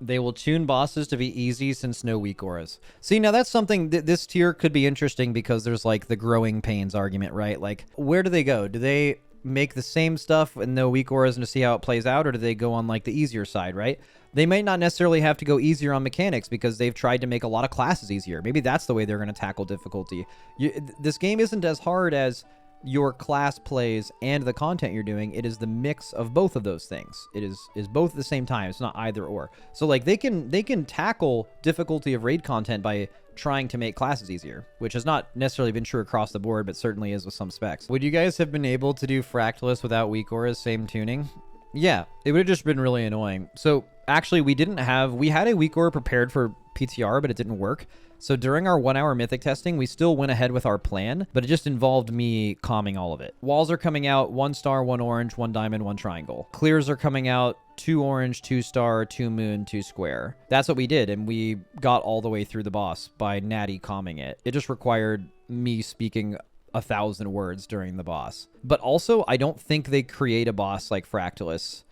They will tune bosses to be easy since no weak auras. See, now that's something this tier could be interesting because there's like the growing pains argument, right? Like, where do they go? Do they make the same stuff and no weak auras and to see how it plays out, or do they go on like the easier side, right? They might not necessarily have to go easier on mechanics because they've tried to make a lot of classes easier. Maybe that's the way they're going to tackle difficulty. This game isn't as hard as your class plays and the content you're doing. It is the mix of both of those things. It is both at the same time. It's not either or. So like they can tackle difficulty of raid content by trying to make classes easier, which has not necessarily been true across the board, but certainly is with some specs. Would you guys have been able to do Fractalus without weak auras, same tuning? Yeah, it would have just been really annoying. So actually we had a weak aura prepared for PTR, but it didn't work. So during our 1 hour mythic testing, we still went ahead with our plan, but it just involved me calming all of it. Walls are coming out 1 star, 1 orange, 1 diamond, 1 triangle. Clears are coming out 2 orange, 2 star, 2 moon, 2 square. That's what we did, and we got all the way through the boss by Natty calming it. It just required me speaking 1,000 words during the boss. But also, I don't think they create a boss like Fractalus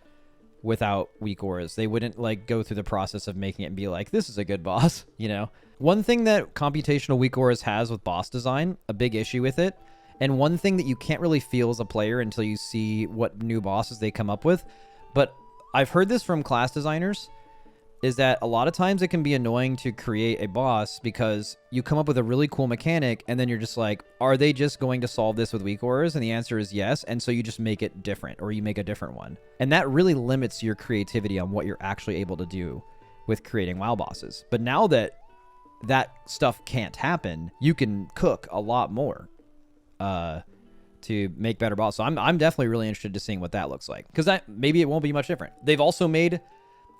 without weak auras. They wouldn't like go through the process of making it and be like, this is a good boss, you know? One thing that computational weak auras has with boss design, a big issue with it, and one thing that you can't really feel as a player until you see what new bosses they come up with, but I've heard this from class designers, is that a lot of times it can be annoying to create a boss because you come up with a really cool mechanic and then you're just like, are they just going to solve this with weak auras? And the answer is yes. And so you just make it different, or you make a different one. And that really limits your creativity on what you're actually able to do with creating WoW bosses. But now that that stuff can't happen, you can cook a lot more to make better bosses. So I'm definitely really interested to seeing what that looks like, because maybe it won't be much different. They've also made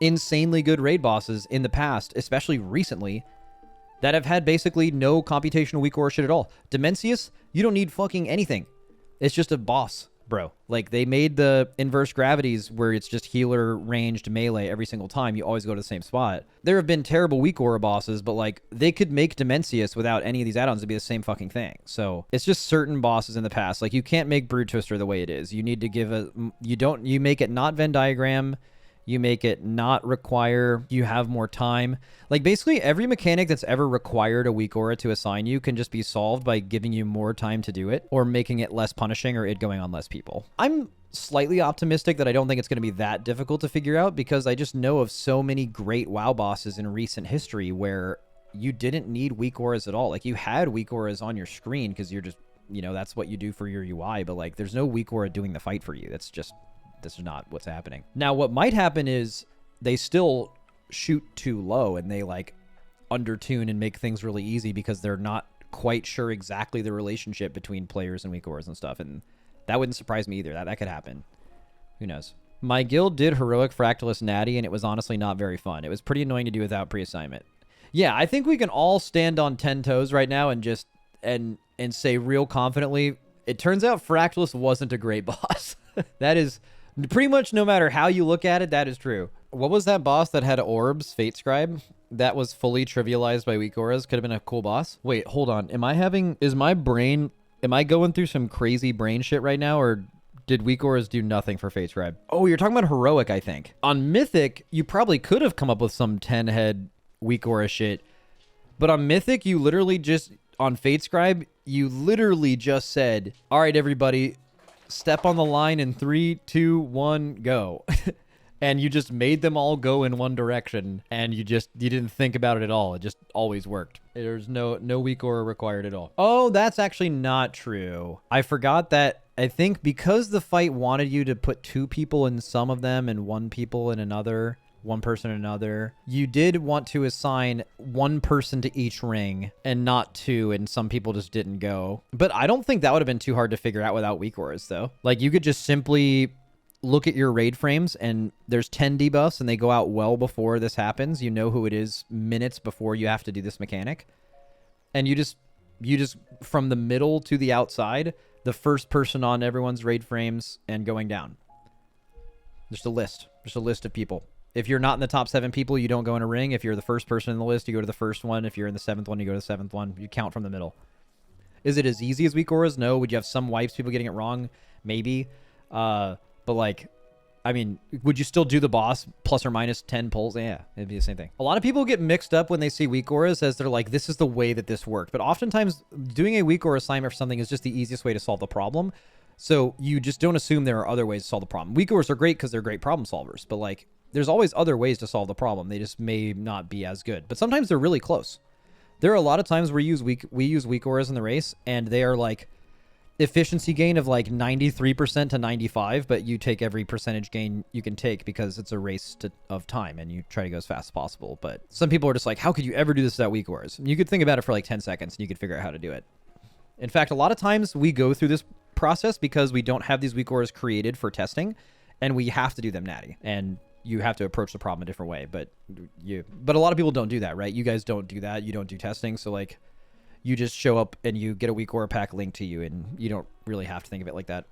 insanely good raid bosses in the past, especially recently, that have had basically no computational weak aura shit at all. Dimensius, you don't need fucking anything. It's just a boss, bro. Like, they made the inverse gravities where it's just healer ranged melee every single time. You always go to the same spot. There have been terrible weak aura bosses, but like, they could make Dimensius without any of these add-ons to be the same fucking thing. So it's just certain bosses in the past. Like, you can't make Brood Twister the way it is. You need to give you make it not Venn diagram. You make it not require, you have more time. Like, basically every mechanic that's ever required a weak aura to assign you can just be solved by giving you more time to do it, or making it less punishing, or it going on less people. I'm slightly optimistic that I don't think it's going to be that difficult to figure out, because I just know of so many great WoW bosses in recent history where you didn't need weak auras at all. Like, you had weak auras on your screen because you're just, you know, that's what you do for your UI, but like, there's no weak aura doing the fight for you. This is not what's happening. Now, what might happen is they still shoot too low and they like undertune and make things really easy because they're not quite sure exactly the relationship between players and weak auras and stuff. And that wouldn't surprise me either. That could happen. Who knows? My guild did heroic Fractalus Natty, and it was honestly not very fun. It was pretty annoying to do without pre-assignment. Yeah, I think we can all stand on 10 toes right now and just and say real confidently, it turns out Fractalus wasn't a great boss. That is pretty much, no matter how you look at it, that is true. What was that boss that had orbs, Fate Scribe? That was fully trivialized by weak auras. Could have been a cool boss. Wait, hold on. Am I going through some crazy brain shit right now, or did weak auras do nothing for Fate Scribe? Oh, you're talking about heroic, I think. On Mythic, you probably could have come up with some 10-head weak aura shit, but on Mythic, you literally just, on Fate Scribe, you literally just said, all right, everybody, step on the line in 3, 2, 1, go. And you just made them all go in one direction, and you didn't think about it at all. It just always worked. There's no weak aura required at all. Oh, that's actually not true. I forgot that. I think because the fight wanted you to put 2 people in some of them and 1 people in another, 1 person in another, you did want to assign 1 person to each ring and not 2, and some people just didn't go. But I don't think that would have been too hard to figure out without weak auras, though. Like, you could just simply look at your raid frames, and there's 10 debuffs, and they go out well before this happens. You know who it is minutes before you have to do this mechanic. And you just from the middle to the outside, the first person on everyone's raid frames and going down. Just a list of people. If you're not in the top 7 people, you don't go in a ring. If you're the first person in the list, you go to the first one. If you're in the 7th one, you go to the 7th one. You count from the middle. Is it as easy as weak auras? No. Would you have some wipes, people getting it wrong? Maybe. But like, I mean, would you still do the boss plus or minus 10 pulls? Yeah, it'd be the same thing. A lot of people get mixed up when they see weak auras as they're like, this is the way that this worked. But oftentimes doing a weak aura assignment for something is just the easiest way to solve the problem. So you just don't assume there are other ways to solve the problem. Weak auras are great because they're great problem solvers, but like there's always other ways to solve the problem. They just may not be as good, but sometimes they're really close. There are a lot of times we use weak auras in the race and they are like efficiency gain of like 93% to 95, but you take every percentage gain you can take because it's a race of time and you try to go as fast as possible. But some people are just like, how could you ever do this without weak auras? And you could think about it for like 10 seconds and you could figure out how to do it. In fact, a lot of times we go through this process because we don't have these weak auras created for testing and we have to do them natty, and you have to approach the problem a different way. But a lot of people don't do that, right? You guys don't do that. You don't do testing. So like, you just show up and you get a weak aura pack linked to you, and you don't really have to think of it like that.